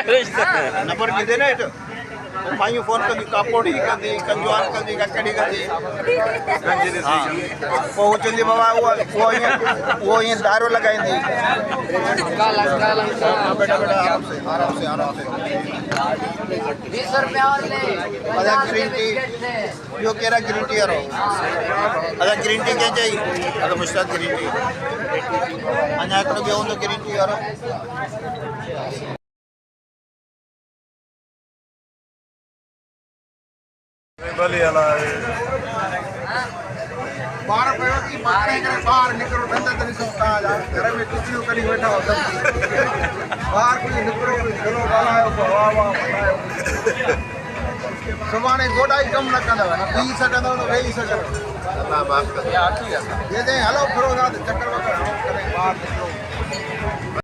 number किथे न हेठि मायूं फोन कंदी कापोड़ी कंदी कंजवान कंदी ककड़ी कंदी हा पोइ चवंदी बाबा उहो ईअं दारो लॻाईंदी बेटा बेटा आराम से अदा ग्रीन टी ॿियो कहिड़ा ग्रीन टी वारो अदा ग्रीन टी कंहिं चई अदा मुश्ताक ग्रीन टी अञा हिकिड़ो ॿियो हूंदो ग्रीन टी वारो भली हला बार पियो की मारे करे बाहर निकरो धंधा तरी सकता घर में कुछियूं करी वेठा हो सब बाहर कोई निकरो चलो ॻाल्हायो वाह वाह बतायो सुभाणे गोॾाई कमु न कंदव न पी सघंदव न वेही सघंदव अल्लाह माफ़ करे ये हलो फिरो था चक्कर वक्कर करे बाहर निकरो